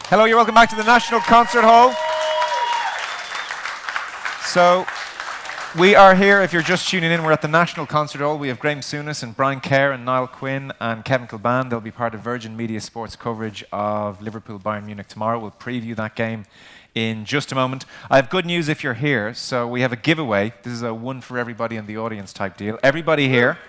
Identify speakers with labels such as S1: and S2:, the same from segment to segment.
S1: Hello, you're welcome back to the National Concert Hall. So, we are here, if you're just tuning in, we're at the National Concert Hall. We have Graeme Souness and Brian Kerr and Niall Quinn and Kevin Kilbane. They'll be part of Virgin Media Sports coverage of Liverpool Bayern Munich tomorrow. We'll preview that game in just a moment. I have good news if you're here. So we have a giveaway. This is a one for everybody in the audience type deal. Everybody here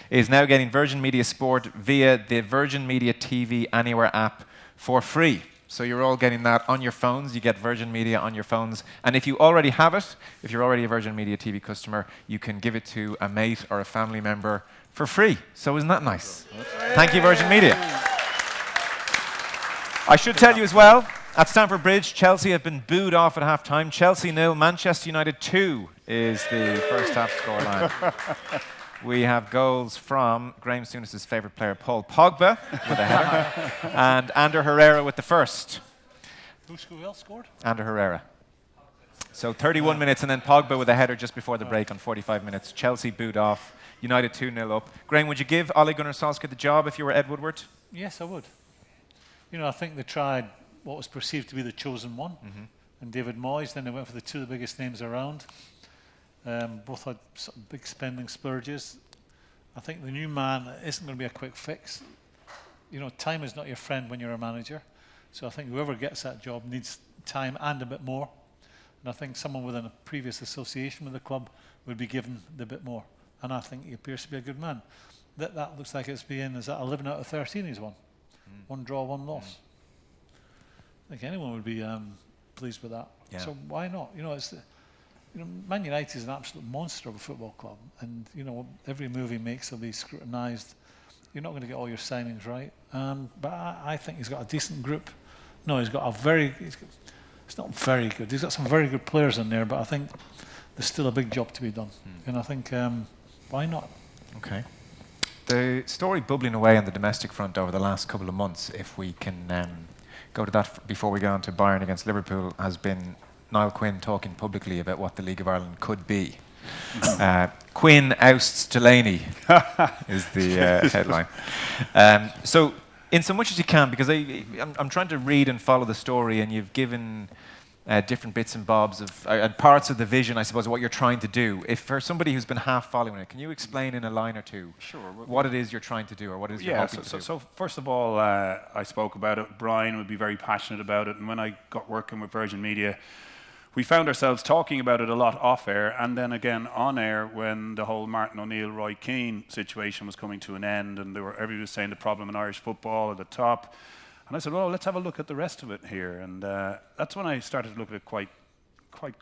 S1: is now getting Virgin Media Sport via the Virgin Media TV Anywhere app for free. So you're all getting that on your phones. You get Virgin Media on your phones. And if you already have it, if you're already a Virgin Media TV customer, you can give it to a mate or a family member for free. So isn't that nice? Thank you, Virgin Media. I should tell you as well, at Stamford Bridge, Chelsea have been booed off at half-time. Chelsea 0, Manchester United 2 is the first half scoreline. We have goals from Graeme Souness' favourite player, Paul Pogba, with a header, and Ander Herrera with the first.
S2: Who else scored?
S1: Ander Herrera. So 31 minutes, and then Pogba with a header just before the break on 45 minutes. Chelsea booed off, United 2-0 up. Graeme, would you give Ole Gunnar Solskjaer the job if you were Ed Woodward?
S2: Yes, I would. You know, I think they tried what was perceived to be the chosen one, and David Moyes. Then they went for the two of the biggest names around. Both had sort of big spending splurges. I think the new man isn't going to be a quick fix. You know, time is not your friend when you're a manager. So I think whoever gets that job needs time and a bit more. And I think someone with a previous association with the club would be given the bit more. And I think he appears to be a good man. That looks like it's been, is that 11 out of 13 he's won? One draw, one loss. I think anyone would be pleased with that.
S1: Yeah.
S2: So why not? You know, Man United is an absolute monster of a football club, and you know every move he makes will be scrutinised. You're not going to get all your signings right, but I think he's got a decent group. No, he's got a very. It's not very good. He's got some very good players in there, but I think there's still a big job to be done. And I think why not?
S1: Okay. The story bubbling away on the domestic front over the last couple of months, if we can go to that before we go on to Bayern against Liverpool, has been Niall Quinn talking publicly about what the League of Ireland could be. Quinn ousts Delaney is the headline. So, in so much as you can, because I'm trying to read and follow the story, and you've given different bits and bobs of and parts of the vision, I suppose, of what you're trying to do. If for somebody who's been half following it, can you explain in a line or two what it is you're trying to do, or what it is you're hoping to do?
S3: So first of all, I spoke about it. Brian would be very passionate about it, and when I got working with Virgin Media, we found ourselves talking about it a lot off air and then again on air when the whole Martin O'Neill, Roy Keane situation was coming to an end, and everybody was saying the problem in Irish football at the top. And I said, well, let's have a look at the rest of it here. And that's when I started to look at it quite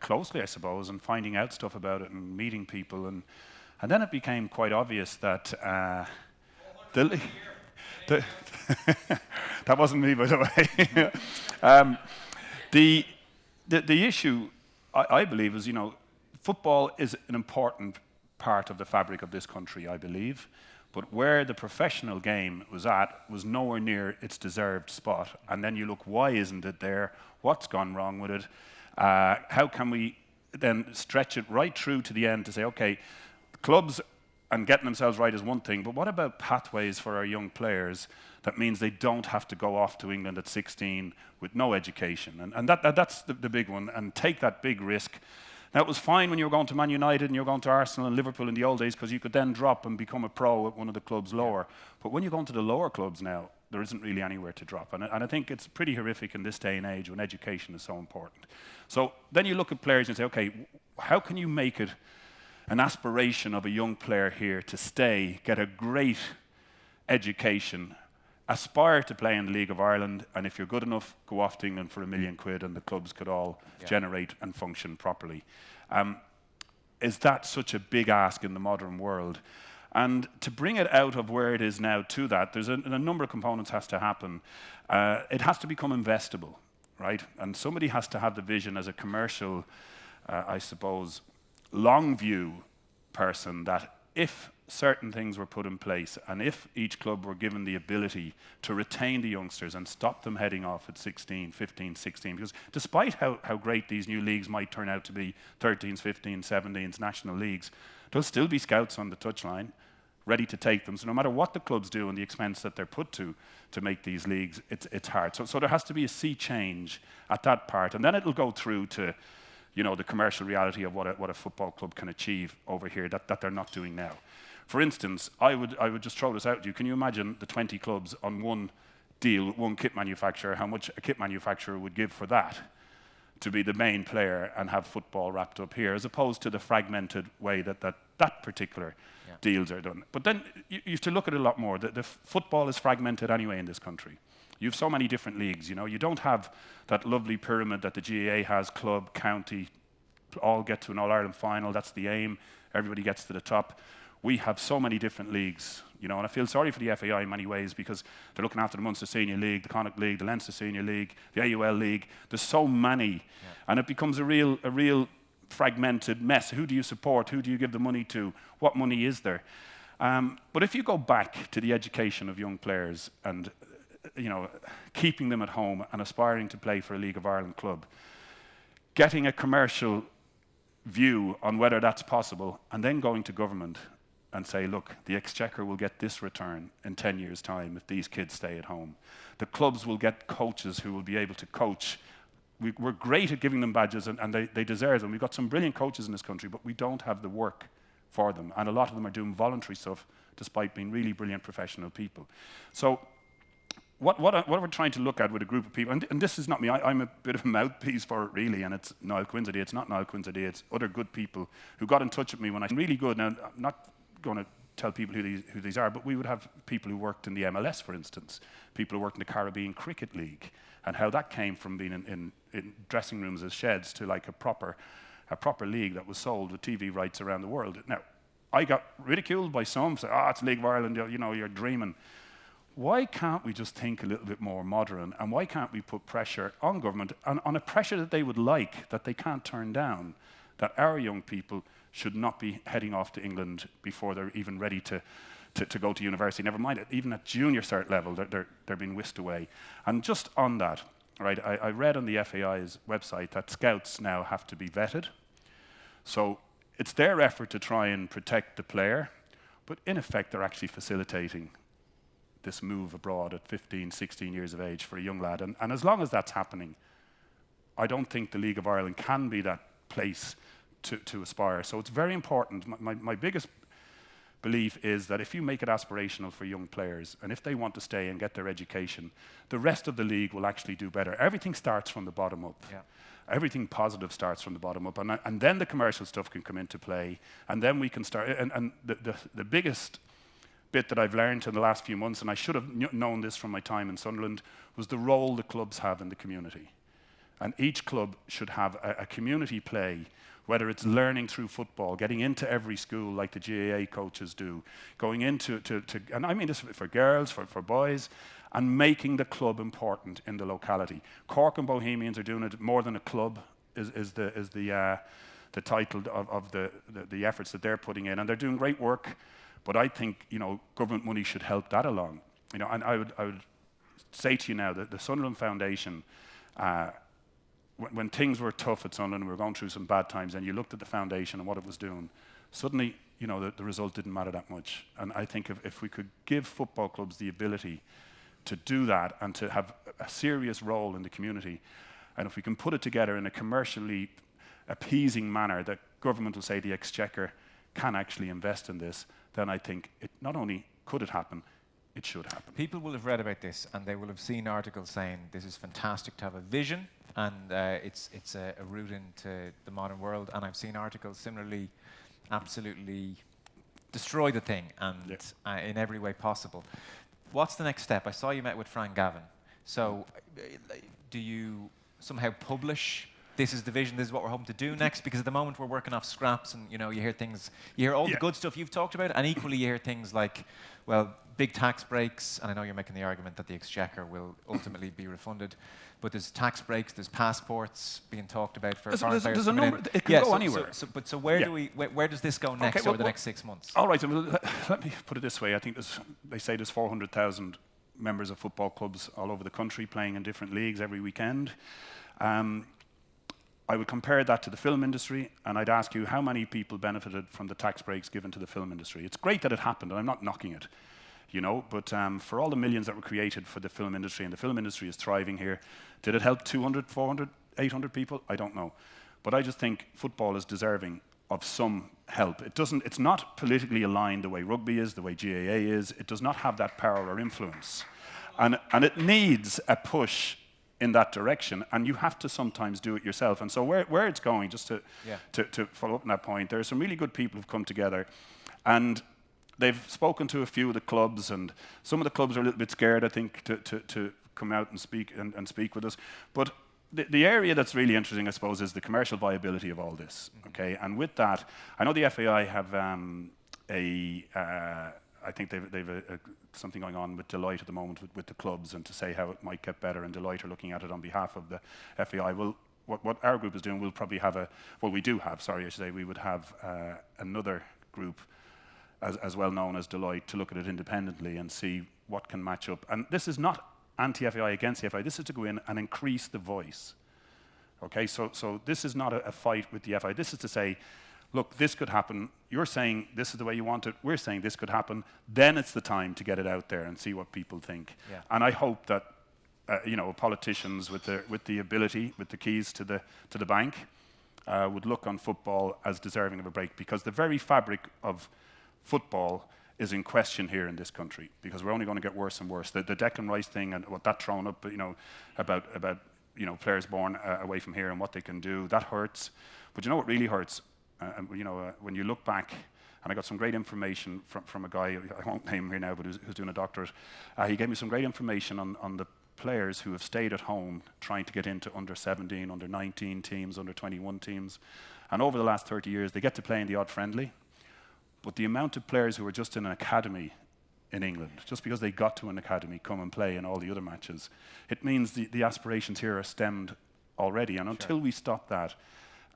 S3: closely, I suppose, and finding out stuff about it and meeting people. And then it became quite obvious that that wasn't me, by the way. The issue, I believe, is, you know, football is an important part of the fabric of this country, I believe. But where the professional game was nowhere near its deserved spot. And then you look, why isn't it there? What's gone wrong with it? How can we then stretch it right through to the end to say, okay, clubs and getting themselves right is one thing, but what about pathways for our young players that means they don't have to go off to England at 16 with no education? And that's the big one, and take that big risk. Now, it was fine when you were going to Man United and you were going to Arsenal and Liverpool in the old days because you could then drop and become a pro at one of the clubs lower. But when you go into the lower clubs now, there isn't really anywhere to drop. And I think it's pretty horrific in this day and age when education is so important. So then you look at players and say, okay, how can you make it an aspiration of a young player here to stay, get a great education, aspire to play in the League of Ireland, and if you're good enough, go off to England for £1 million and the clubs could all generate and function properly. Is that such a big ask in the modern world? And to bring it out of where it is now to that, there's a number of components has to happen. It has to become investable, right? And somebody has to have the vision as a commercial, I suppose, long view person that if certain things were put in place and if each club were given the ability to retain the youngsters and stop them heading off at 16, 15, 16, because despite how great these new leagues might turn out to be, 13s, 15s, 17s, national leagues, there'll still be scouts on the touchline ready to take them. So no matter what the clubs do and the expense that they're put to make these leagues, it's hard. So there has to be a sea change at that part, and then it'll go through to, you know, the commercial reality of what a football club can achieve over here that they're not doing now. For instance, I would just throw this out to you. Can you imagine the 20 clubs on one deal with one kit manufacturer, how much a kit manufacturer would give for that to be the main player and have football wrapped up here, as opposed to the fragmented way that particular deals are done. But then you have to look at it a lot more. The football is fragmented anyway in this country. You have so many different leagues, you know. You don't have that lovely pyramid that the GAA has, club, county, all get to an All-Ireland final. That's the aim. Everybody gets to the top. We have so many different leagues, you know, and I feel sorry for the FAI in many ways because they're looking after the Munster Senior League, the Connacht League, the Leinster Senior League, the AUL League. There's so many, and it becomes a real fragmented mess. Who do you support? Who do you give the money to? What money is there? But if you go back to the education of young players and, you know, keeping them at home and aspiring to play for a League of Ireland club, getting a commercial view on whether that's possible, and then going to government and say, look, the Exchequer will get this return in 10 years' time if these kids stay at home. The clubs will get coaches who will be able to coach. We're great at giving them badges, and they deserve them. We've got some brilliant coaches in this country, but we don't have the work for them. And a lot of them are doing voluntary stuff despite being really brilliant professional people. So what we're trying to look at with a group of people, and this is not me, I'm a bit of a mouthpiece for it really, and it's Niall Quinn's idea. It's not Niall Quinn's idea, it's other good people who got in touch with me when I'm really good. Now, I'm not going to tell people who these are, but we would have people who worked in the MLS, for instance, people who worked in the Caribbean Cricket League, and how that came from being in dressing rooms as sheds to like a proper league that was sold with TV rights around the world. Now, I got ridiculed by some, say, it's League of Ireland, you know, you're dreaming. Why can't we just think a little bit more modern, and why can't we put pressure on government, and on a pressure that they would like, that they can't turn down, that our young people should not be heading off to England before they're even ready to go to university. Never mind, even at junior cert level, they're being whisked away. And just on that, right, I read on the FAI's website that scouts now have to be vetted. So it's their effort to try and protect the player, but in effect they're actually facilitating this move abroad at 15, 16 years of age for a young lad. And as long as that's happening, I don't think the League of Ireland can be that place to aspire. So it's very important. My biggest belief is that if you make it aspirational for young players, and if they want to stay and get their education, the rest of the league will actually do better. Everything starts from the bottom up. Yeah. Everything positive starts from the bottom up, and then the commercial stuff can come into play, and then we can start. And the biggest bit that I've learned in the last few months, and I should have known this from my time in Sunderland, was the role the clubs have in the community. And each club should have a community play, whether it's learning through football, getting into every school like the GAA coaches do, going into, and I mean this for girls, for boys, and making the club important in the locality. Cork and Bohemians are doing it more than a club, is the title of the efforts that they're putting in, and they're doing great work. But I think, you know, government money should help that along. You know, and I would say to you now that the Sunderland Foundation, when things were tough at Sunderland, we were going through some bad times, and you looked at the foundation and what it was doing, suddenly, you know, the result didn't matter that much. And I think if we could give football clubs the ability to do that and to have a serious role in the community, and if we can put it together in a commercially appeasing manner that government will say the Exchequer can actually invest in this, then I think it not only could it happen, it should happen.
S1: People will have read about this, and they will have seen articles saying this is fantastic to have a vision, and it's a route into the modern world. And I've seen articles similarly absolutely destroy the thing, and in every way possible. What's the next step? I saw you met with Frank Gavin. So do you somehow publish, this is the vision, this is what we're hoping to do next? Because at the moment we're working off scraps, and you know, you hear all the good stuff you've talked about, and equally you hear things like, well, big tax breaks, and I know you're making the argument that the Exchequer will ultimately be refunded, but there's tax breaks, there's passports being talked about for foreign players.
S3: There's a number, it can go anywhere.
S1: So where does this go next over the next 6 months?
S3: All right, let me put it this way. I think they say there's 400,000 members of football clubs all over the country playing in different leagues every weekend. I would compare that to the film industry, and I'd ask you how many people benefited from the tax breaks given to the film industry. It's great that it happened, and I'm not knocking it, you know, but for all the millions that were created for the film industry, and the film industry is thriving here, did it help 200, 400, 800 people? I don't know. But I just think football is deserving of some help. It's not politically aligned the way rugby is, the way GAA is. It does not have that power or influence. And it needs a push in that direction, and you have to sometimes do it yourself. And so where it's going, just to follow up on that point, there are some really good people who've come together, and they've spoken to a few of the clubs, and some of the clubs are a little bit scared, I think, to come out and speak with us. But the area that's really interesting, I suppose, is the commercial viability of all this. Okay, and with that, I know the FAI have I think they've something going on with Deloitte at the moment with the clubs, and to say how it might get better, and Deloitte are looking at it on behalf of the FAI. Well, what our group is doing, we'll probably have we do have, sorry, I should say, we would have another group as well known as Deloitte to look at it independently and see what can match up. And this is not anti-FAI against the FAI, this is to go in and increase the voice. Okay, so this is not a fight with the FAI, this is to say, look, this could happen, you're saying this is the way you want it, we're saying this could happen, then it's the time to get it out there and see what people think. Yeah. And I hope that politicians with the ability, with the keys to the bank, would look on football as deserving of a break, because the very fabric of football is in question here in this country, because we're only going to get worse and worse. The Declan Rice thing and what that thrown up, about players born away from here and what they can do, that hurts. But you know what really hurts? When you look back, and I got some great information from a guy, I won't name him here now, but who's doing a doctorate. He gave me some great information on the players who have stayed at home trying to get into under 17, under 19 teams, under 21 teams. And over the last 30 years, they get to play in the odd friendly. But the amount of players who are just in an academy in England, just because they got to an academy, come and play in all the other matches, it means the aspirations here are stemmed already. And until we stop that,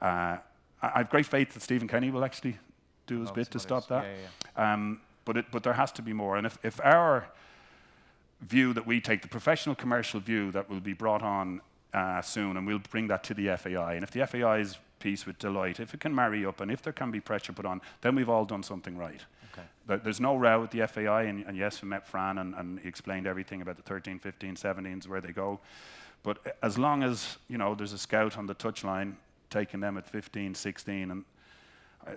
S3: I have great faith that Stephen Kenny will actually do his bit to stop that. But there has to be more. And if our view that we take, the professional commercial view that will be brought on soon, and we'll bring that to the FAI, and if the FAI's piece with Deloitte, if it can marry up and if there can be pressure put on, then we've all done something right. Okay. There's no row with the FAI, and yes, we met Fran and he explained everything about the 13, 15, 17s, where they go. But as long as there's a scout on the touchline taking them at 15, 16, and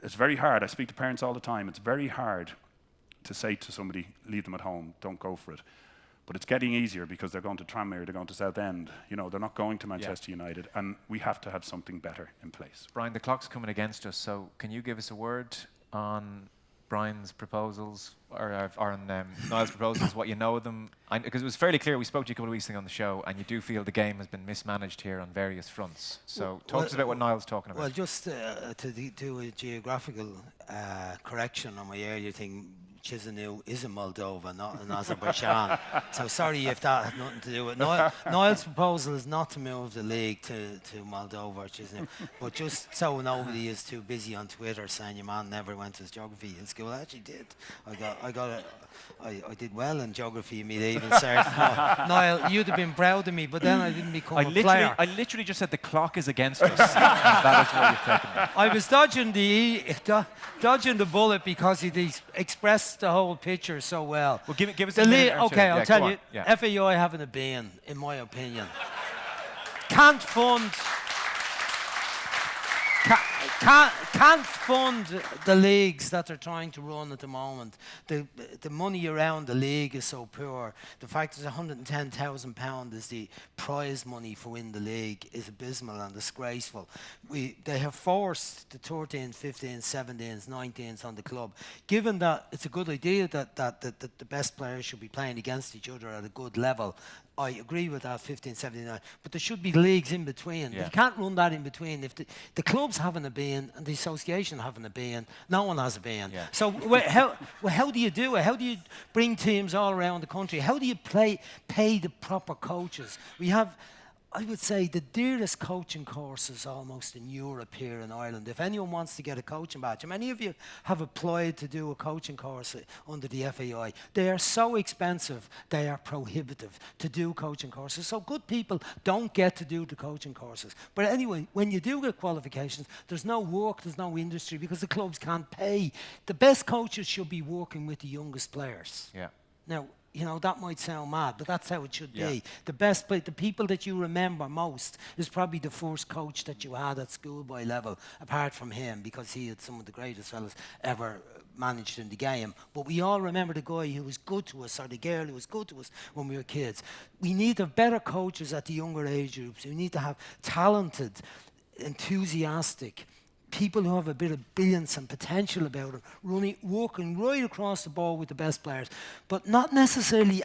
S3: it's very hard. I speak to parents all the time. It's very hard to say to somebody, leave them at home, don't go for it. But it's getting easier because they're going to Tranmere, they're going to Southend. They're not going to Manchester United, and we have to have something better in place.
S1: Brian, the clock's coming against us, so can you give us a word on Brian's proposals, or on Niall's proposals, what you know of them? Because it was fairly clear, we spoke to you a couple of weeks ago on the show, and you do feel the game has been mismanaged here on various fronts. So talk to us about what Niall's talking about.
S4: Well, just to do a geographical correction on my earlier thing, Chisinau is in Moldova, not in Azerbaijan. So sorry if that had nothing to do with it. Niall's proposal is not to move the league to Moldova or Chisinau, but just so nobody is too busy on Twitter saying your man never went to his geography in school. I actually did. I did well in geography in medieval cert. Niall, you'd have been proud of me, but then I didn't become a player.
S1: I literally just said the clock is against us. That is what you've taken me.
S4: I was dodging the bullet because he expressed the whole picture so well.
S1: Well, give us a minute or two.
S4: Okay, I'll tell you. Yeah. FAI having a ban, in my opinion. Can't fund the leagues that they're trying to run at the moment. The money around the league is so poor. The fact that £110,000 is the prize money for winning the league is abysmal and disgraceful. They have forced the 13s, 15s, 17s, 19s on the club. Given that it's a good idea that the best players should be playing against each other at a good level, I agree with that, 15, 17, but there should be leagues in between. Yeah. You can't run that in between. If the club's having a ban and the association having a ban, no one has a ban. Yeah. So how do you do it? How do you bring teams all around the country? How do you pay the proper coaches? We have I would say the dearest coaching courses almost in Europe here in Ireland. If anyone wants to get a coaching badge, and many of you have applied to do a coaching course under the FAI, they are so expensive, they are prohibitive to do coaching courses. So good people don't get to do the coaching courses. But anyway, when you do get qualifications, there's no work, there's no industry because the clubs can't pay. The best coaches should be working with the youngest players.
S1: Yeah.
S4: Now, you know, that might sound mad, but that's how it should
S1: Yeah.
S4: be. The best, the people that you remember most is probably the first coach that you had at schoolboy level, apart from him, because he had some of the greatest fellas ever managed in the game. But we all remember the guy who was good to us, or the girl who was good to us when we were kids. We need to have better coaches at the younger age groups. We need to have talented, enthusiastic people who have a bit of brilliance and potential about them, working right across the board with the best players, but not necessarily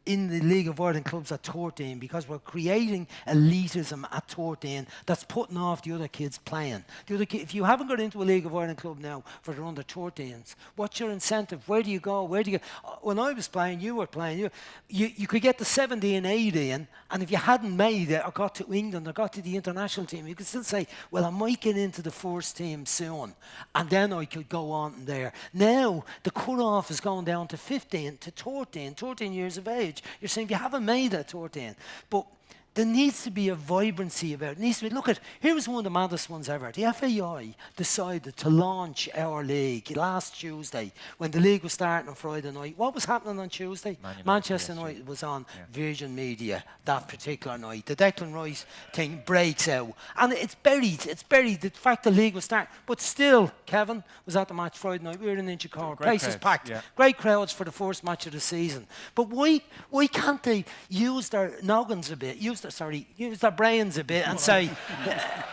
S4: in the League of Ireland clubs at 13, because we're creating elitism at 13 that's putting off the other kids playing. If you haven't got into a League of Ireland club now for the under 13s, what's your incentive? Where do you go? When I was playing, you were playing. You could get the 17, 18, and if you hadn't made it or got to England or got to the international team, you could still say, well, I might get into the first team soon, and then I could go on from there. Now the cut-off is going down to 15 to 13 years of age. You're saying if you haven't made it 14, but there needs to be a vibrancy about it. Needs to be, look at, here was one of the maddest ones ever. The FAI decided to launch our league last Tuesday when the league was starting on Friday night. What was happening on Tuesday? Manchester United was on Virgin Media that particular night. The Declan Rice thing breaks out. And it's buried. The fact the league was starting. But still, Kevin was at the match Friday night. We were in Inchicore. Place was packed. Yeah. Great crowds for the first match of the season. But why can't they use their noggins a bit? Use their brains a bit and say...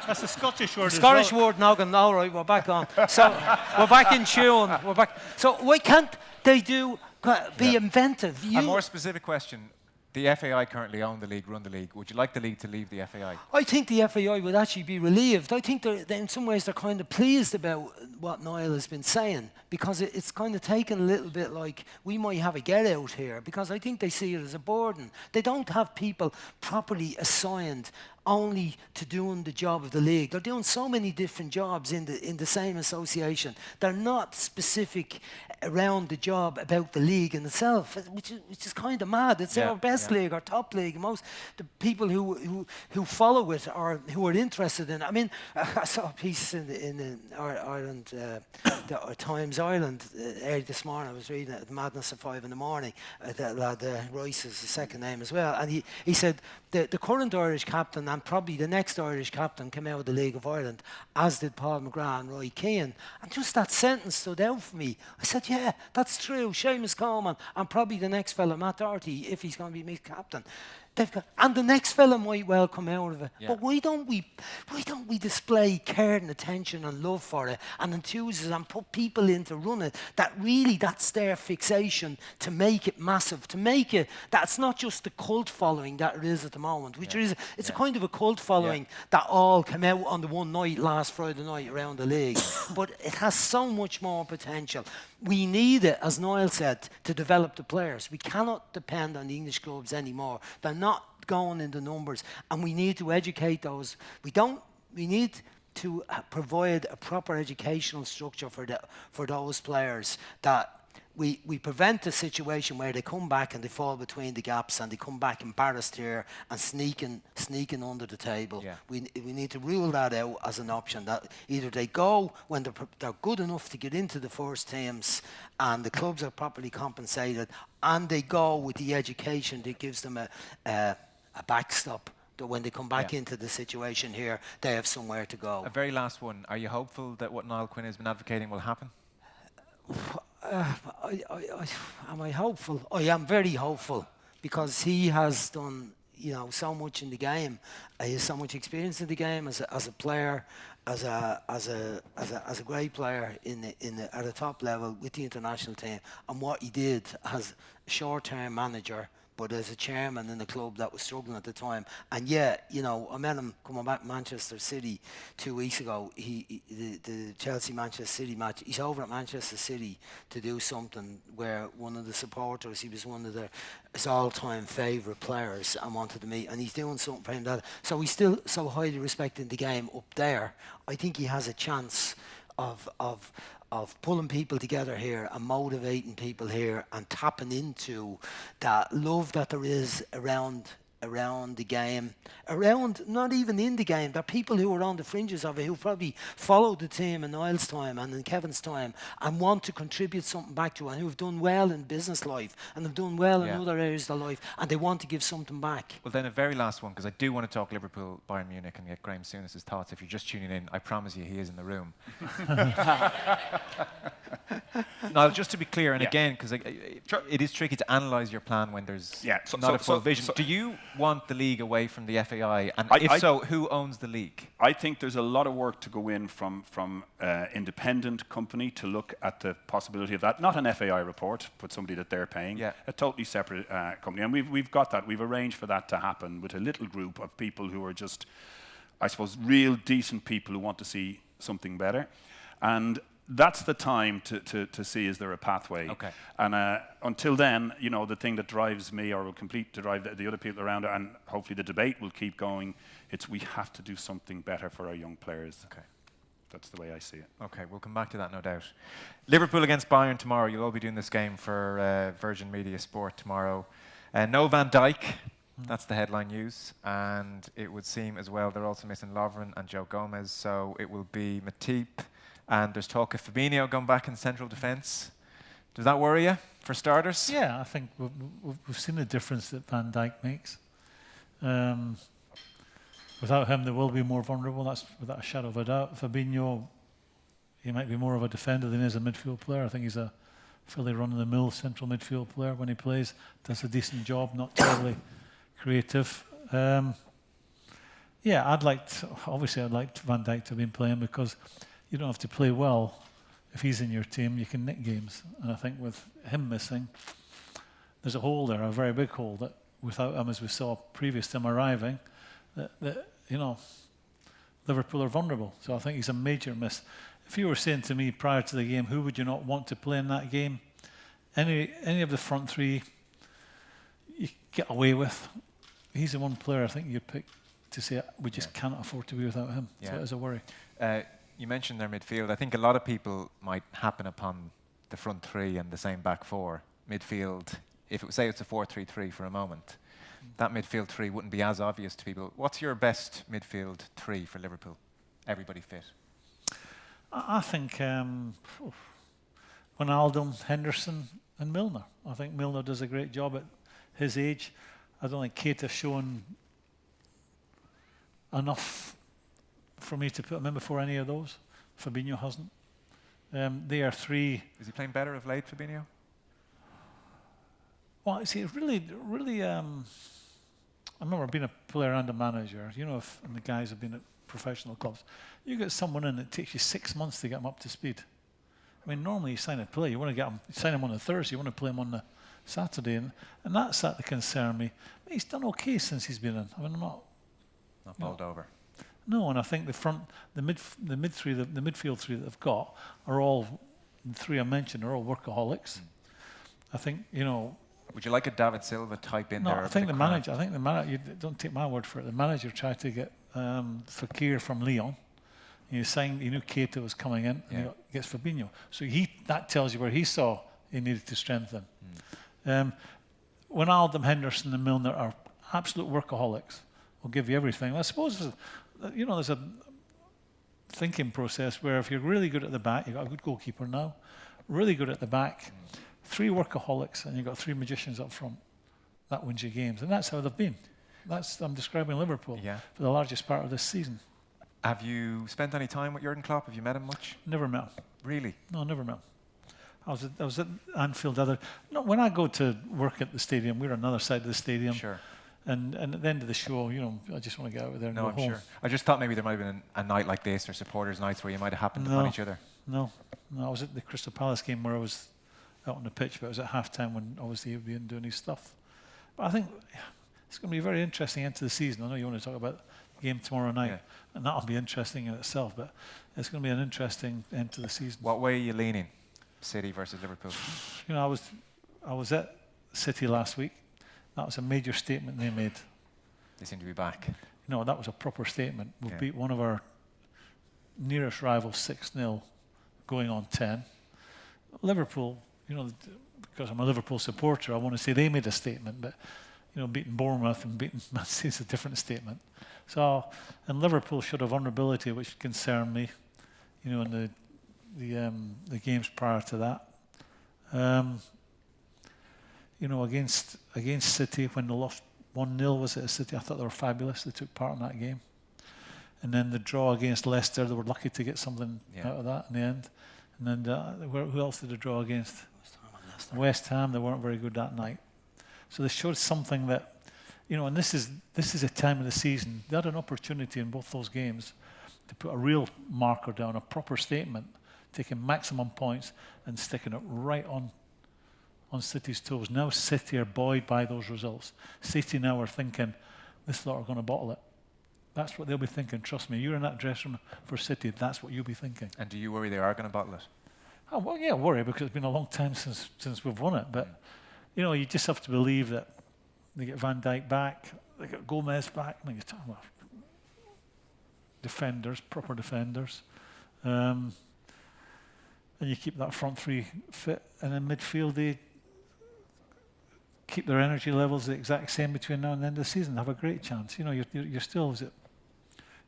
S2: That's a Scottish word.
S4: Scottish word, noggin. All right, we're back on. So we're back in tune. We're back. So why can't they be inventive?
S1: A more specific question. The FAI currently own the league, run the league. Would you like the league to leave the FAI?
S4: I think the FAI would actually be relieved. I think in some ways they're kind of pleased about what Niall has been saying, because it's kind of taken a little bit like we might have a get out here, because I think they see it as a burden. They don't have people properly assigned only to doing the job of the league. They're doing so many different jobs in the same association. They're not specific around the job about the league in itself, which is kind of mad. It's our best league, our top league. Most the people who follow it or who are interested in it. I mean, I saw a piece in Ireland, the Times Ireland early this morning. I was reading it at Madness at 5 a.m. That lad Royce is the second name as well, and he said the current Irish captain and probably the next Irish captain came out of the League of Ireland, as did Paul McGrath and Roy Keane. And just that sentence stood out for me. I said, yeah, that's true. Seamus Coleman and probably the next fella, Matt Doherty, if he's going to be made captain. And the next fella might well come out of it. Yeah. But why don't we display care and attention and love for it and enthusiasm and put people in to run it? That's their fixation to make it massive, to make it that's not just the cult following that it is at the moment, which is a kind of a cult following that all came out on the one night last Friday night around the league. But it has so much more potential. We need it, as Niall said, to develop the players. We cannot depend on the English clubs anymore. They're not going in the numbers, and we need to educate those. We need to provide a proper educational structure for those players, that we prevent a situation where they come back and they fall between the gaps and they come back embarrassed here and sneaking under the table. Yeah. We need to rule that out as an option, that either they go when they're good enough to get into the first teams and the clubs are properly compensated, and they go with the education that gives them a backstop, that when they come back into the situation here, they have somewhere to go.
S1: A very last one. Are you hopeful that what Niall Quinn has been advocating will happen?
S4: Am I hopeful? I am very hopeful, because he has done so much in the game. He has so much experience in the game as a player, as a great player at a top level with the international team, and what he did as a short-term manager but as a chairman in a club that was struggling at the time. And yeah, you know, I met him coming back Manchester City 2 weeks ago. The Chelsea Manchester City match, he's over at Manchester City to do something where one of the supporters, he was one of his all-time favourite players, and wanted to meet, and he's doing something for him that, so he's still so highly respecting the game up there. I think he has a chance of pulling people together here and motivating people here and tapping into that love that there is around the game, around not even in the game. There are people who are on the fringes of it who probably followed the team in Niall's time and in Kevin's time and want to contribute something back to it, and who have done well in business life and have done well in other areas of their life, and they want to give something back.
S1: Well, then a very last one, because I do want to talk Liverpool, Bayern Munich, and get Graeme Souness' thoughts. If you're just tuning in, I promise you he is in the room. Now, just to be clear, and again, because it is tricky to analyse your plan when there's not a full vision. Do you want the league away from the FAI? And if so, who owns the league?
S3: I think there's a lot of work to go in from independent company to look at the possibility of that. Not an FAI report, but somebody that they're paying. A totally separate company. And we've got that. We've arranged for that to happen with a little group of people who are just, I suppose, real decent people who want to see something better. And that's the time to see, is there a pathway?
S1: Okay.
S3: And until then, you know, the thing that drives me, or will complete to drive the other people around it, and hopefully the debate will keep going, it's we have to do something better for our young players.
S1: Okay.
S3: That's the way I see it.
S1: Okay, we'll come back to that, no doubt. Liverpool against Bayern tomorrow. You'll all be doing this game for Virgin Media Sport tomorrow. No Van Dijk. That's the headline news. And it would seem as well they're also missing Lovren and Joe Gomez. So it will be Matip. And there's talk of Fabinho going back in central defence. Does that worry you, for starters?
S2: Yeah, I think we've seen the difference that Van Dijk makes. Without him, they will be more vulnerable. That's without a shadow of a doubt. Fabinho, he might be more of a defender than he is a midfield player. I think he's a fairly run-of-the-mill central midfield player when he plays. Does a decent job, not terribly creative. Yeah, I'd like Van Dijk to have been playing, because you don't have to play well. If he's in your team, you can nick games. And I think with him missing, there's a hole there, a very big hole, that without him, as we saw previous to him arriving, that you know, Liverpool are vulnerable. So I think he's a major miss. If you were saying to me prior to the game, who would you not want to play in that game? Any of the front three you get away with. He's the one player I think you pick to say we just cannot afford to be without him. So it is a worry.
S1: You mentioned their midfield. I think a lot of people might happen upon the front three and the same back four. Midfield, if it was, say it's a 4-3-3 for a moment, that midfield three wouldn't be as obvious to people. What's your best midfield three for Liverpool? Everybody fit.
S2: I think Wijnaldum, Henderson and Milner. I think Milner does a great job at his age. I don't think Keita's shown enough for me to put him in before any of those. Fabinho hasn't. They are three. Is
S1: he playing better of late, Fabinho?
S2: Well, see, really, I remember being a player and a manager. You know, and the guys have been at professional clubs. You get someone in, it takes you 6 months to get them up to speed. I mean, normally you sign a player, you want to get him, sign him on the Thursday, you want to play him on the Saturday, and that's that concern me. I mean, he's done okay since he's been in. I mean, I'm not
S1: bowled over.
S2: No, and I think the midfield three that they've got are all, the three I mentioned, are all workaholics. I think, you know.
S1: Would you like a David Silva type in there?
S2: I think the manager, you don't take my word for it, the manager tried to get Fekir from Lyon. He knew Keita was coming in, and he gets Fabinho. So that tells you where he saw he needed to strengthen. Wijnaldum, Henderson and Milner are absolute workaholics. Will give you everything. I suppose there's a thinking process where if you're really good at the back, you've got a good goalkeeper now, really good at the back, three workaholics, and you've got three magicians up front. That wins you games, and that's how they've been. I'm describing Liverpool for the largest part of this season.
S1: Have you spent any time with Jurgen Klopp? Have you met him much?
S2: Never met him.
S1: Really?
S2: No, never met him. I was at Anfield. When I go to work at the stadium, we're on the other side of the stadium.
S1: Sure.
S2: And at the end of the show, you know, I just want to get out there and go home. No, I'm sure.
S1: I just thought maybe there might have been a night like this, or supporters' nights, where you might have happened upon each other.
S2: No, I was at the Crystal Palace game where I was out on the pitch, but it was at half-time when obviously he'd been doing his stuff. But I think it's going to be very interesting into the season. I know you want to talk about the game tomorrow night, and that'll be interesting in itself, but it's going to be an interesting end to the season.
S1: What way are you leaning? City versus Liverpool?
S2: You know, I was at City last week. That was a major statement they made.
S1: They seem to be back.
S2: No, that was a proper statement. We
S1: Yeah.
S2: beat one of our nearest rivals 6-0, going on 10. Liverpool, you know, because I'm a Liverpool supporter, I want to say they made a statement, but you know, beating Bournemouth and beating Man City is a different statement. So, and Liverpool showed a vulnerability which concerned me, you know, in the games prior to that. You know, against City, when they lost 1-0, was it at City? I thought they were fabulous. They took part in that game. And then the draw against Leicester, they were lucky to get something out of that in the end. And then who else did they draw against? West Ham. They weren't very good that night. So they showed something that, you know, and this is a time of the season. They had an opportunity in both those games to put a real marker down, a proper statement, taking maximum points and sticking it right on City's toes. Now City are buoyed by those results. City now are thinking, this lot are going to bottle it. That's what they'll be thinking. Trust me, you're in that dressing room for City, that's what you'll be thinking.
S1: And do you worry they are going to bottle it?
S2: Oh, well, yeah, worry, because it's been a long time since we've won it. But, you know, you just have to believe that they get Van Dijk back, they get Gomez back. I mean, you're talking about defenders, proper defenders. And you keep that front three fit. And in midfield, they keep their energy levels the exact same between now and the end of the season. They have a great chance. You know, you're still, you're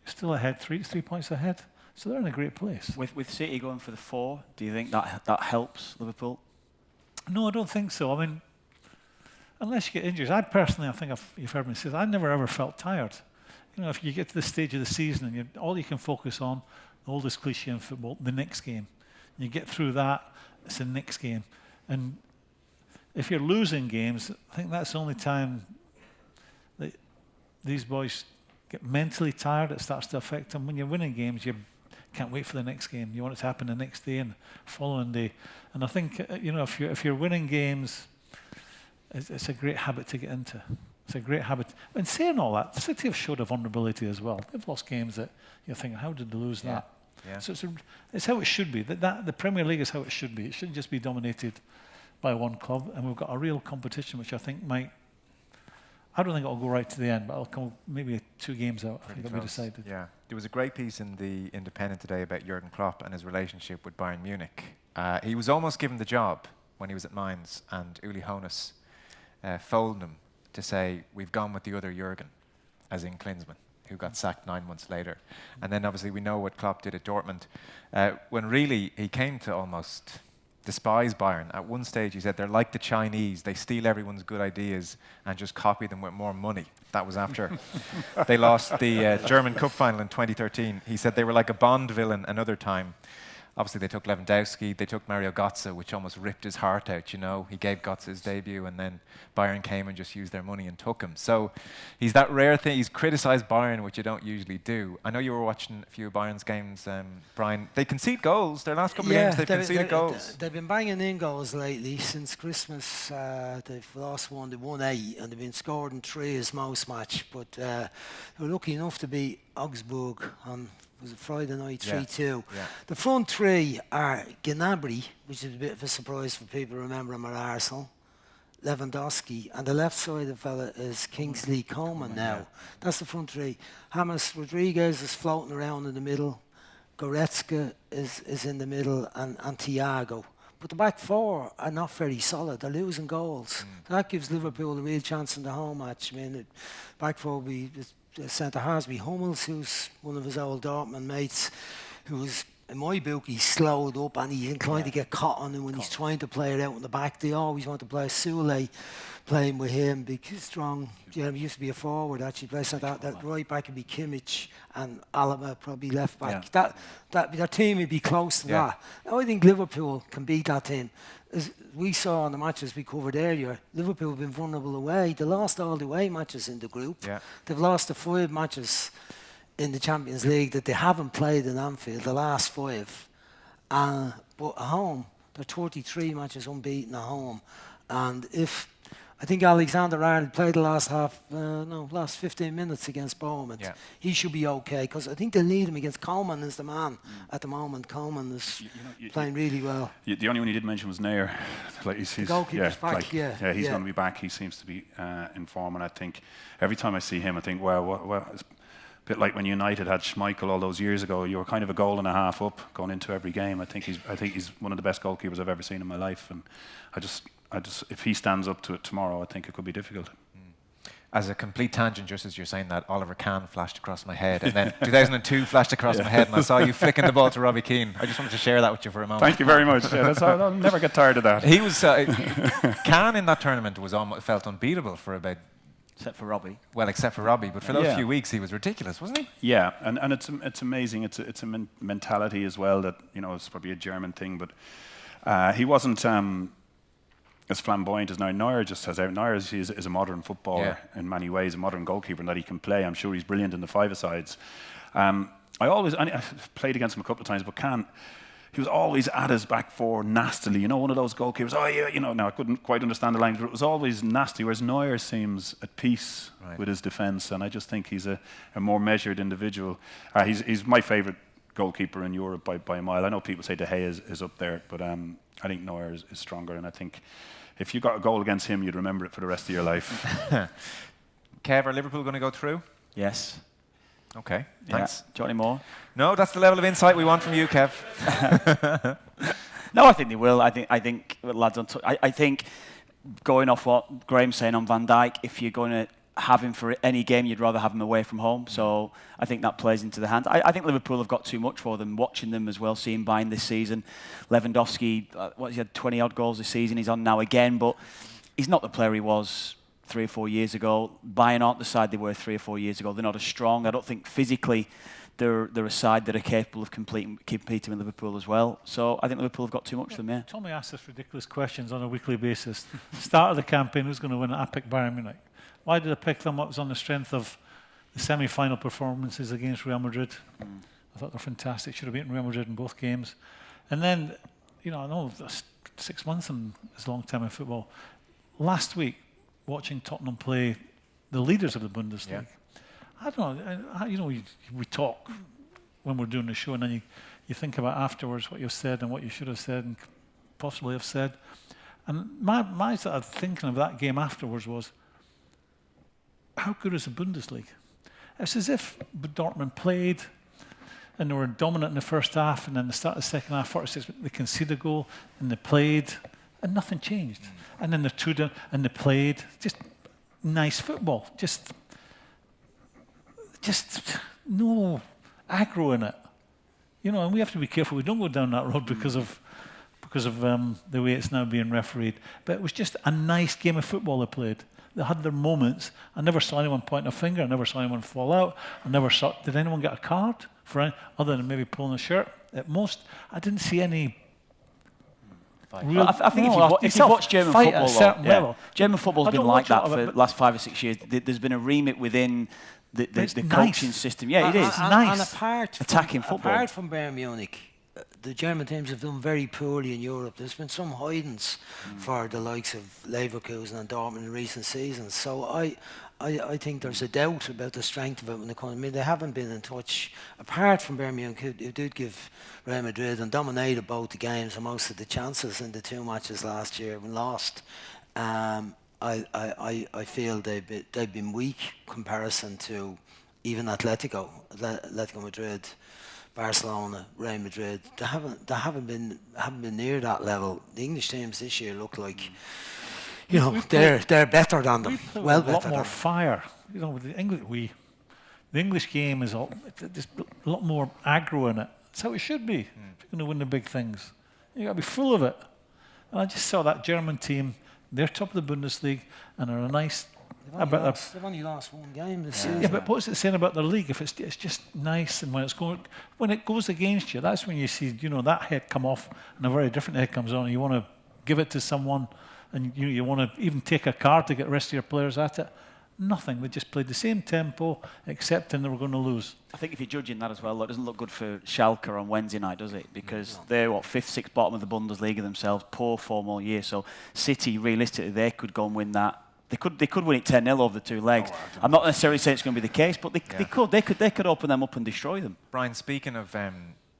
S2: still ahead, three points ahead. So they're in a great place.
S5: With City going for the 4, do you think that helps Liverpool?
S2: No, I don't think so. I mean, unless you get injuries. I personally, I think you've heard me say, I never ever felt tired. You know, if you get to the stage of the season and all you can focus on, the oldest cliche in football, the next game. And you get through that, it's the next game. And if you're losing games, I think that's the only time that these boys get mentally tired. It starts to affect them. When you're winning games, you can't wait for the next game. You want it to happen the next day and following day. And I think, you know, if you're winning games, it's a great habit to get into. It's a great habit. And saying all that, City have showed a vulnerability as well. They've lost games that you're thinking, how did they lose that?
S1: Yeah.
S2: So it's how it should be. The Premier League is how it should be. It shouldn't just be dominated by one club. And we've got a real competition, which I think might, I don't think it'll go right to the end, but it'll come maybe 2 games out. I think it'll be decided.
S1: Yeah. There was a great piece in the Independent today about Jurgen Klopp and his relationship with Bayern Munich. He was almost given the job when he was at Mainz, and Uli Hoeneß phoned him to say, we've gone with the other Jurgen, as in Klinsmann, who got sacked 9 months later. And then obviously we know what Klopp did at Dortmund, when really he came to almost despise Bayern. At one stage he said they're like the Chinese, they steal everyone's good ideas and just copy them with more money. That was after they lost the German Cup final in 2013. He said they were like a Bond villain another time. Obviously, they took Lewandowski, they took Mario Götze, which almost ripped his heart out, you know. He gave Götze his debut, and then Bayern came and just used their money and took him. So he's that rare thing. He's criticised Bayern, which you don't usually do. I know you were watching a few of Bayern's games, Brian. They concede goals. Their last couple of games, they've conceded goals.
S4: They've been banging in goals lately. Since Christmas, they've lost one. They won 8, and they've been scored in 3 as most match. But they were lucky enough to beat Augsburg on, was it Friday night, 3-2.
S1: Yeah.
S4: The front 3 are Gnabry, which is a bit of a surprise for people who remember him at Arsenal, Lewandowski, and the left side of the fella is Kingsley Coman now.
S1: Yeah.
S4: That's the front 3. James Rodriguez is floating around in the middle. Goretzka is in the middle, and Thiago. But the back 4 are not very solid. They're losing goals. So that gives Liverpool a real chance in the home match. I mean, the back 4 will be centre halves be Hummels, who's one of his old Dortmund mates, who was, in my book, he's slowed up and he's inclined to get caught on him when he's trying to play it out in the back. They always want to play Soule playing with him because strong. He used to be a forward actually. Plays like that right back would be Kimmich and Alaba probably left back.
S1: Yeah.
S4: That team would be close to that. I think Liverpool can beat that team. As we saw on the matches we covered earlier, Liverpool have been vulnerable away. They lost all the away matches in the group.
S1: Yeah.
S4: They've lost the 5 matches in the Champions League that they haven't played in Anfield, the last 5. But at home, they're 33 matches unbeaten at home. And if I think Alexander Arnold played the last last 15 minutes against Bournemouth.
S1: Yeah.
S4: He should be okay because I think they'll need him against Coleman is the man at the moment. Coleman is playing really well.
S3: The only one you did mention was Nair. Like he's
S4: goalkeeper's back,
S3: like,
S4: yeah,
S3: he's
S4: yeah.
S3: going to be back. He seems to be in form, and I think every time I see him, I think, well, it's a bit like when United had Schmeichel all those years ago. You were kind of a goal and a half up going into every game. I think he's one of the best goalkeepers I've ever seen in my life, and I just if he stands up to it tomorrow, I think it could be difficult.
S1: As a complete tangent, just as you're saying that, Oliver Kahn flashed across my head, and then 2002 flashed across my head, and I saw you flicking the ball to Robbie Keane. I just wanted to share that with you for a moment.
S3: Thank you very much. Yeah, I'll never get tired of that.
S1: He was Kahn in that tournament was felt unbeatable for about.
S5: Except for Robbie.
S1: Well, except for Robbie, but for those
S3: Yeah.
S1: few weeks he was ridiculous, wasn't he?
S3: Yeah, and it's amazing. It's a mentality as well that it's probably a German thing, but he wasn't as flamboyant as Neuer. Neuer just has out. Neuer is a modern footballer in many ways, a modern goalkeeper, and that he can play. I'm sure he's brilliant in the five-a-sides. I played against him a couple of times, but he was always at his back four nastily. One of those goalkeepers. Oh yeah, now I couldn't quite understand the language, but it was always nasty. Whereas Neuer seems at peace with his defence, and I just think he's a more measured individual. He's my favourite goalkeeper in Europe by a mile. I know people say De Gea is up there, but I think Neuer is stronger, and I think if you got a goal against him, you'd remember it for the rest of your life.
S1: Kev, are Liverpool going to go through?
S5: Yes.
S1: Okay,
S5: Yeah.
S1: thanks.
S5: Do you want any more?
S1: No, that's the level of insight we want from you, Kev.
S5: No, I think they will. I think lads on. I think going off what Graeme's saying on Van Dijk, if you're going to have him for any game, you'd rather have him away from home. So I think that plays into the hands. I think Liverpool have got too much for them. Watching them as well, seeing Bayern this season, Lewandowski, he had 20 odd goals this season. He's on now again, but he's not the player he was 3 or 4 years ago. Bayern aren't the side they were 3 or 4 years ago. They're not as strong. I don't think physically they're a side that are capable of competing with Liverpool as well. So I think Liverpool have got too much for them, yeah.
S2: Tommy asks us ridiculous questions on a weekly basis. Start of the campaign, who's going to win it? I picked Bayern Munich. Why did I pick them? It was on the strength of the semi-final performances against Real Madrid. I thought they're fantastic. Should have beaten Real Madrid in both games. And then, I know 6 months is a long time in football. Last week, watching Tottenham play the leaders of the Bundesliga, I don't know, we talk when we're doing the show, and then you think about afterwards what you've said and what you should have said and possibly have said. And my sort of thinking of that game afterwards was, how good is the Bundesliga? It's as if Dortmund played and they were dominant in the first half, and then the start of the second half, 46, they conceded a goal, and they played, and nothing changed. And then they played, just nice football, just no aggro in it. And we have to be careful we don't go down that road because of the way it's now being refereed. But it was just a nice game of football they played. They had their moments. I never saw anyone point a finger. I never saw anyone fall out. Did anyone get a card other than maybe pulling a shirt? At most, I didn't see any. Real,
S5: I think if you've watched German football, German football's been like that for the last 5 or 6 years. There's been a remit within the coaching system. Yeah, it is.
S4: And apart
S5: attacking football.
S4: Apart from Bayern Munich, the German teams have done very poorly in Europe. There's been some hidings for the likes of Leverkusen and Dortmund in recent seasons. So I think there's a doubt about the strength of it when they come. I mean, they haven't been in touch, apart from Bayern Munich, who did give Real Madrid and dominated both the games and most of the chances in the 2 matches last year and lost. I feel they've been weak comparison to even Atletico Madrid, Barcelona, Real Madrid. They haven't been near that level. The English teams this year look like they're better than them. Well, better.
S2: A lot more fire. With the English game is there's a lot more aggro in it. That's how it should be. If you're going to win the big things, you got to be full of it. And I just saw that German team. They're top of the Bundesliga and are a nice.
S4: They've only lost one game this season.
S2: Yeah, but what's it saying about their league? If it's just nice, and when it goes against you, that's when you see that head come off and a very different head comes on, and you want to give it to someone, and you want to even take a card to get the rest of your players at it. Nothing. They just played the same tempo, accepting they were going to lose.
S5: I think if you're judging that as well, it doesn't look good for Schalke on Wednesday night, does it? Because they're 5th, 6th bottom of the Bundesliga themselves, poor form all year. So City, realistically, they could go and win that They could win it 10-0 over the two legs. I'm not necessarily saying it's going to be the case, but they could open them up and destroy them.
S1: Brian, speaking of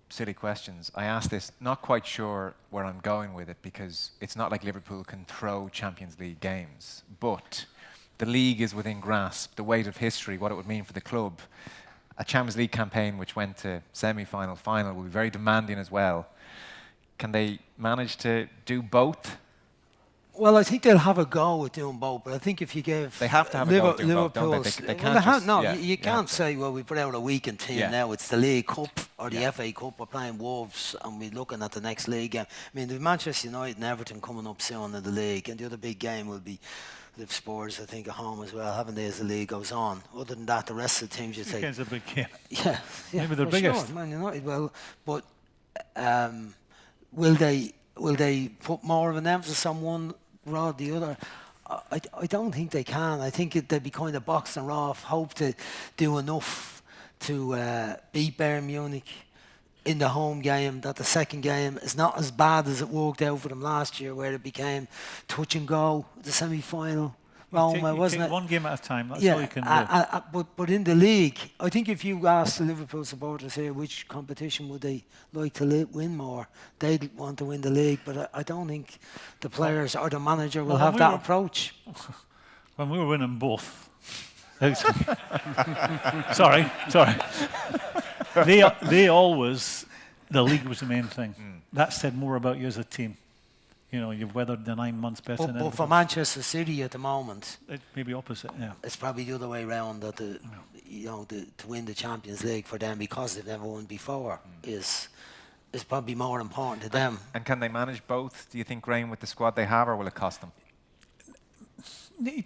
S1: silly questions, I asked this, not quite sure where I'm going with it, because it's not like Liverpool can throw Champions League games, but the league is within grasp, the weight of history, what it would mean for the club. A Champions League campaign which went to semi-final, final will be very demanding as well. Can they manage to do both?
S4: Well, I think they'll have a go at doing both, but I think if you give
S1: They have to have a go at doing both, don't they?
S4: Liverpool's,
S1: They can't just,
S4: you can't say, well, we put out a weekend team now, it's the League Cup or the
S1: Yeah.
S4: FA Cup, we're playing Wolves and we're looking at the next league game. I mean, there's Manchester United and Everton coming up soon in the league, and the other big game will be the Spurs, I think, at home as well, haven't they, as the league goes on. Other than that, the rest of the teams, you'd say...
S2: It's a big game.
S4: Yeah,
S2: Maybe they're
S4: for
S2: biggest.
S4: Sure, Man United, well, but will they put more of an emphasis on one rather than the other? I don't think they can. I think they'd be kind of boxing off, hope to do enough to beat Bayern Munich in the home game, that the second game is not as bad as it worked out for them last year, where it became touch and go, the semi-final. Roma, wasn't it?
S2: One game at a time, that's all you can do.
S4: But in the league, I think if you ask the Liverpool supporters here which competition would they like to win more, they'd want to win the league, but I don't think the players or the manager will have that approach.
S2: When we were winning both, sorry. They always, the league was the main thing. That said more about you as a team. You know, you've weathered the 9 months better than
S4: But for Manchester City at the moment,
S2: it may be opposite, yeah.
S4: it's probably the other way around, that to win the Champions League for them, because they've never won before, is probably more important to them.
S1: And can they manage both, do you think, Graeme, with the squad they have, or will it cost them?
S2: I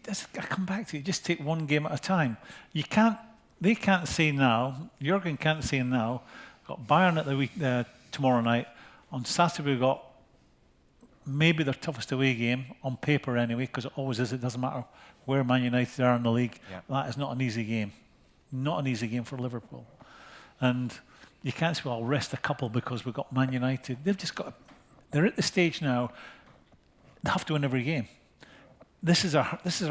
S2: come back to it. Just take one game at a time. They can't say now. Jurgen can't say now. Got Bayern at the week tomorrow night. On Saturday we've got maybe their toughest away game on paper anyway, because it always is. It doesn't matter where Man United are in the league. Yeah. That is not an easy game. Not an easy game for Liverpool. And you can't say, well, I'll rest a couple because we've got Man United. They've just got. They're at the stage now. They have to win every game. This is our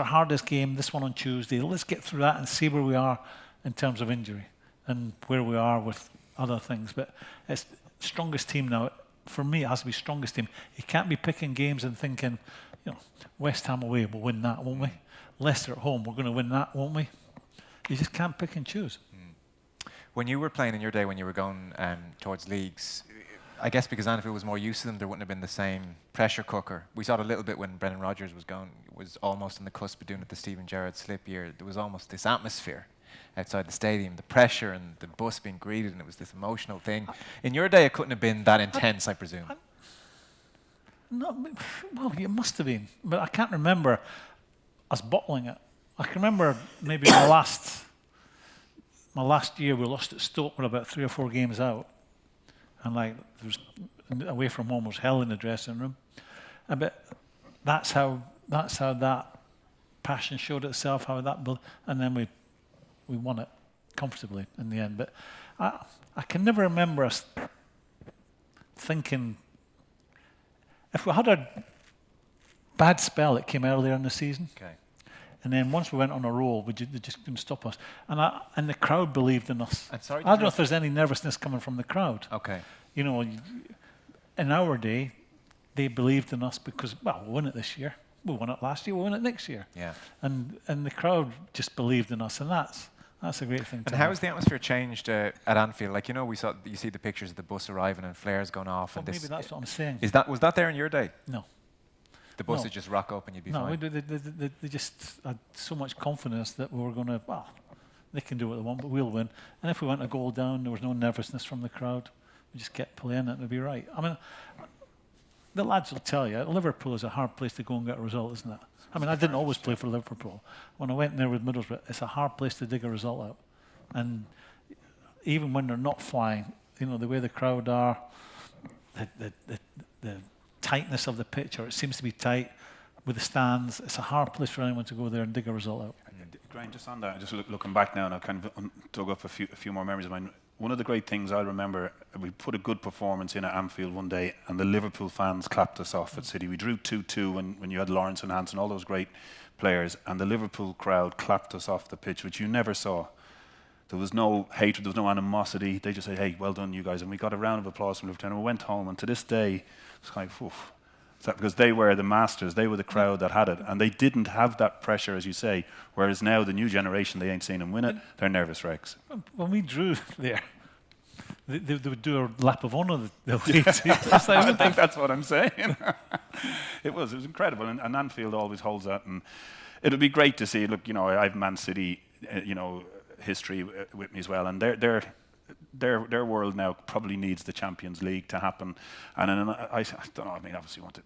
S2: hardest game, this one on Tuesday. Let's get through that and see where we are in terms of injury and where we are with other things. But it's strongest team now. For me, it has to be strongest team. You can't be picking games and thinking, West Ham away, we'll win that, won't we? Leicester at home, we're going to win that, won't we? You just can't pick and choose.
S1: When you were playing in your day, when you were going towards leagues, I guess because Anfield was more used to them, there wouldn't have been the same pressure cooker. We saw it a little bit when Brendan Rodgers was almost on the cusp of doing it the Steven Gerrard slip year. There was almost this atmosphere outside the stadium, the pressure and the bus being greeted, and it was this emotional thing. In your day, it couldn't have been that intense, I presume.
S2: No, well, it must have been, but I can't remember us bottling it. I can remember maybe my last year we lost at Stoke. We're about 3 or 4 games out, and there was away from home was hell in the dressing room. But that's how that passion showed itself. How that built, and then we won it comfortably in the end. But I can never remember us thinking, if we had a bad spell, it came earlier in the season. Okay. And then once we went on a roll, they just couldn't stop us. And the crowd believed in us. I don't know if there's any nervousness coming from the crowd.
S1: Okay.
S2: In our day, they believed in us because, we'll win it this year. We won it last year, we'll win it next year.
S1: Yeah.
S2: And the crowd just believed in us, and that's a great thing.
S1: And how has the atmosphere changed at Anfield? You see the pictures of the bus arriving and flares going off.
S2: Well, maybe that's what I'm saying.
S1: Was that there in your day?
S2: No.
S1: The bus would just rock up and you'd be fine?
S2: No, they just had so much confidence that we were going to, they can do what they want, but we'll win. And if we went a goal down, there was no nervousness from the crowd. We just kept playing it and it'd be right. I mean, the lads will tell you, Liverpool is a hard place to go and get a result, isn't it? I mean, I didn't always play for Liverpool. When I went there with Middlesbrough, it's a hard place to dig a result out. And even when they're not flying, the way the crowd are, the tightness of the pitch, or it seems to be tight with the stands, it's a hard place for anyone to go there and dig a result out.
S3: Graeme, just on that, just looking back now, and I kind of dug up a few more memories of mine. one of the great things I remember, we put a good performance in at Anfield one day, and the Liverpool fans clapped us off at City. We drew 2-2 when you had Lawrence and Hansen, all those great players, and the Liverpool crowd clapped us off the pitch, which you never saw. There was no hatred, there was no animosity. They just said, hey, well done, you guys. And we got a round of applause from Liverpool, and we went home. And to this day, it's kind of, oof. Because they were the masters, they were the crowd that had it, and they didn't have that pressure, as you say. Whereas now, the new generation, they ain't seen them win it. They're nervous wrecks.
S2: When we drew there, they would do a lap of honour. I think
S3: that's what I'm saying. It was incredible, and Anfield always holds that. And it'll be great to see. Look, I have Man City, history with me as well, and their world now probably needs the Champions League to happen. And I don't know. I mean, obviously, want it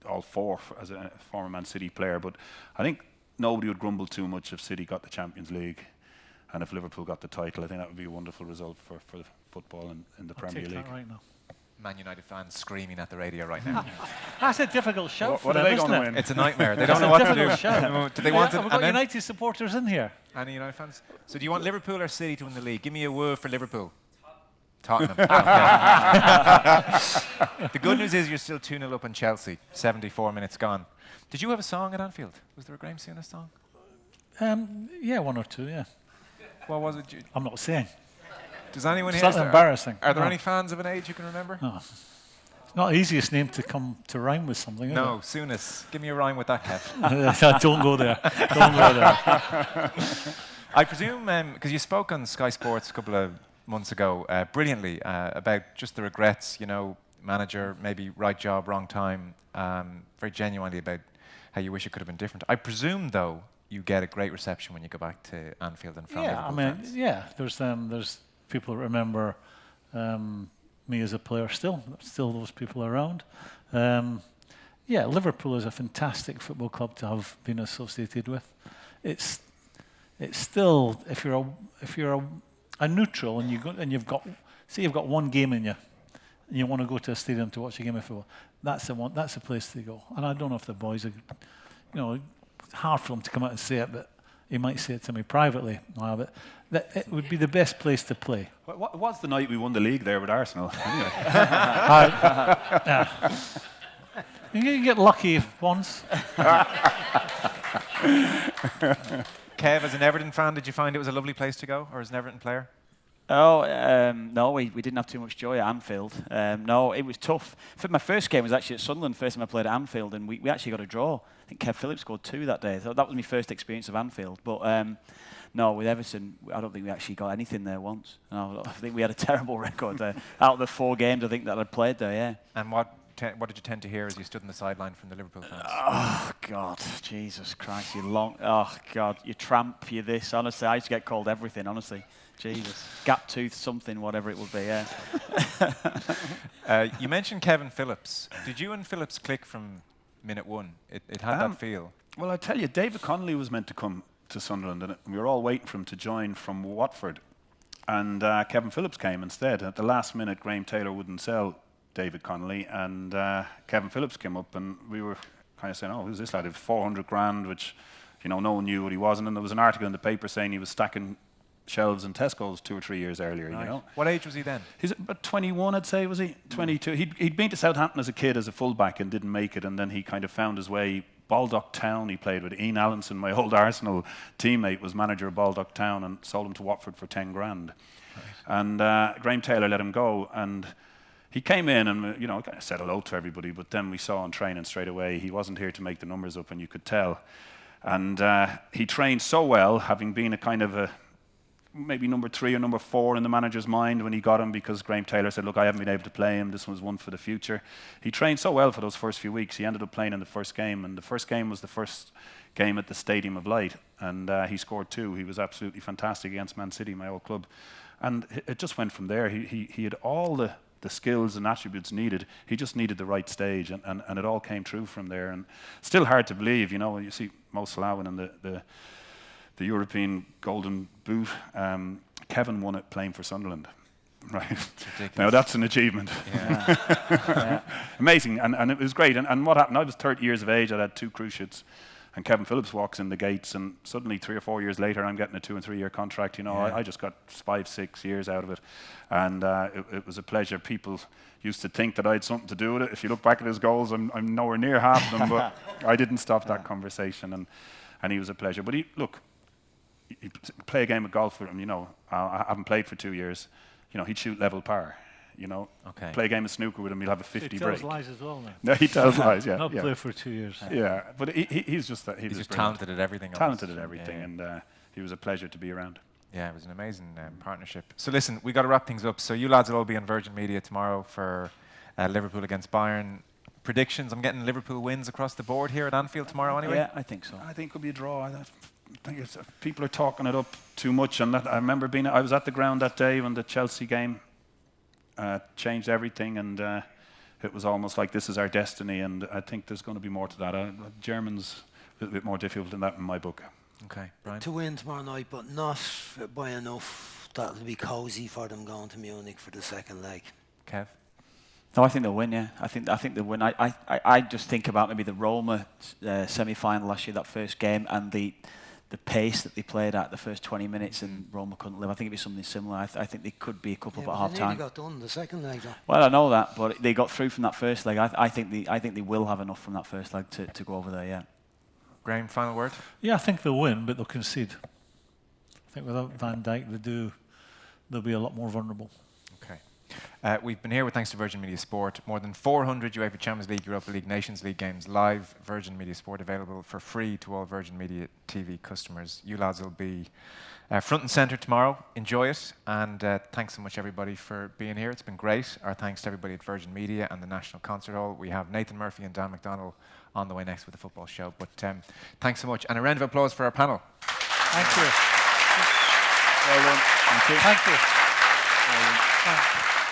S3: all four as a former Man City player, but I think nobody would grumble too much if City got the Champions League, and if Liverpool got the title. I think that would be a wonderful result for the football in the Premier League.
S2: Right now.
S1: Man United fans screaming at the radio right now.
S2: That's a difficult shout for
S3: what
S2: them,
S3: are they
S2: isn't
S3: going
S2: it?
S3: to win?
S1: It's a nightmare. They don't know what to do.
S2: Shout.
S1: Do they want it?
S2: We've got United supporters in here.
S1: Any United fans? So do you want Liverpool or City to win the league? Give me a word for Liverpool. Tottenham. The good news is you're still 2-0 up on Chelsea. 74 minutes gone. Did you have a song at Anfield? Was there a Graeme Souness song?
S2: Yeah, one or two, yeah.
S1: What was it?
S2: I'm not saying.
S1: Does anyone here?
S2: That's embarrassing.
S1: Are there
S2: No.
S1: any fans of an age you can remember?
S2: No. It's not the easiest name to come to rhyme with something, is
S1: No, Souness. Give me a rhyme with that, Kev.
S2: it? Don't go there. Don't go there.
S1: I presume, because you spoke on Sky Sports a couple of months ago brilliantly about just the regrets, manager, maybe right job, wrong time, very genuinely about how you wish it could have been different. I presume, though, you get a great reception when you go back to Anfield and from Liverpool fans.
S2: There's people that remember me as a player still those people around. Liverpool is a fantastic football club to have been associated with. It's still, if you're a neutral and you've got one game in you, and you want to go to a stadium to watch a game of football, that's the place to go. And I don't know if the boys are, hard for them to come out and say it, but he might say it to me privately. But that it would be the best place to play.
S3: What was the night we won the league there with Arsenal? Anyway.
S2: You can get lucky once.
S1: Kev, as an Everton fan, did you find it was a lovely place to go, or as an Everton player?
S5: No, we didn't have too much joy at Anfield. No, it was tough. My first game was actually at Sunderland, first time I played at Anfield, and we actually got a draw. I think Kev Phillips scored 2 that day, so that was my first experience of Anfield. But no, with Everton, I don't think we actually got anything there once. No, I think we had a terrible record there. Out of the 4 games, I think that I'd played there, yeah.
S1: And what did you tend to hear as you stood on the sideline from the Liverpool fans?
S5: Oh, God, Jesus Christ, you tramp, you this. Honestly, I used to get called everything, honestly. Jesus. Gap tooth, something, whatever it would be, yeah.
S1: You mentioned Kevin Phillips. Did you and Phillips click from minute one? It had that feel.
S3: Well, I tell you, David Connolly was meant to come to Sunderland, and we were all waiting for him to join from Watford. And Kevin Phillips came instead. At the last minute, Graham Taylor wouldn't sell David Connolly, and Kevin Phillips came up, and we were kind of saying, oh, who's this lad? It was 400 grand, which, no one knew what he was. And then there was an article in the paper saying he was stacking shelves in Tesco's 2 or 3 years earlier,
S1: Right. What age was he then?
S3: He's about 21, I'd say, was he? 22. He'd been to Southampton as a kid as a fullback and didn't make it, and then he kind of found his way. Baldock Town, he played with Ian Allinson, my old Arsenal teammate, was manager of Baldock Town, and sold him to Watford for 10 grand. Right. And Graham Taylor let him go, and he came in and, kind of said hello to everybody, but then we saw on training straight away he wasn't here to make the numbers up, and you could tell. And he trained so well, having been a kind of a maybe number 3 or number 4 in the manager's mind when he got him, because Graham Taylor said, look, I haven't been able to play him, this one's one for the future. He trained so well for those first few weeks, he ended up playing in the first game, and the first game was the first game at the Stadium of Light, and he scored 2. He was absolutely fantastic against Man City, my old club. And it just went from there. He had all the skills and attributes needed. He just needed the right stage, and it all came true from there. And still hard to believe, when you see Mo Salah winning the European Golden Boot. Kevin won it playing for Sunderland. Right. Now that's an achievement.
S1: Yeah.
S3: Amazing. And it was great. And what happened, I was 30 years of age, I had 2 cruciates. and Kevin Phillips walks in the gates, and suddenly 3 or 4 years later, I'm getting a 2 and 3 year contract. You know, I just got 5, 6 years out of it, and it was a pleasure. People used to think that I had something to do with it. If you look back at his goals, I'm nowhere near half of them, but I didn't stop that conversation, and he was a pleasure. But you play a game of golf with him, you know. I haven't played for 2 years. You know, he'd shoot level par. You know, play a game of snooker with him, he'll have a 50 break.
S2: He tells lies as well now.
S3: No, he tells lies, yeah.
S2: Not play for 2 years.
S3: Yeah, but he's just that.
S1: He's just talented at everything.
S3: Talented at everything, and he was a pleasure to be around.
S1: Yeah, it was an amazing partnership. So listen, we got to wrap things up. So you lads will all be on Virgin Media tomorrow for Liverpool against Bayern. Predictions? I'm getting Liverpool wins across the board here at Anfield tomorrow anyway.
S5: Yeah, I think so.
S3: I think it'll be a draw. I think people are talking it up too much, and I remember I was at the ground that day when the Chelsea game changed everything, and it was almost like this is our destiny, and I think there's going to be more to that. Germans a little bit more difficult than that in my book.
S1: Okay, Brian?
S4: To win tomorrow night, but not by enough that it'll be cosy for them going to Munich for the second leg.
S1: Kev?
S5: No, I think they'll win, yeah. I think they'll win. I just think about maybe the Roma semi-final last year, that first game, and the pace that they played at the first 20 minutes, and Roma couldn't live. I think it'd be something similar. I think they could be a couple at half time.
S4: They got done the second leg, though.
S5: Well, I know that, but they got through from that first leg. I think they will have enough from that first leg to go over there. Yeah.
S1: Graeme, final word?
S2: Yeah, I think they'll win, but they'll concede. I think without Van Dijk, they'll be a lot more vulnerable.
S1: Okay. We've been here with thanks to Virgin Media Sport. More than 400 UEFA Champions League, Europa League, Nations League games live. Virgin Media Sport available for free to all Virgin Media TV customers. You lads will be front and centre tomorrow. Enjoy it, and thanks so much everybody for being here. It's been great. Our thanks to everybody at Virgin Media and the National Concert Hall. We have Nathan Murphy and Dan McDonnell on the way next with the football show. But thanks so much, and a round of applause for our panel.
S2: Thank you.
S3: Well done. Thank you.
S2: Thank you.
S3: Well done.
S2: Thank you.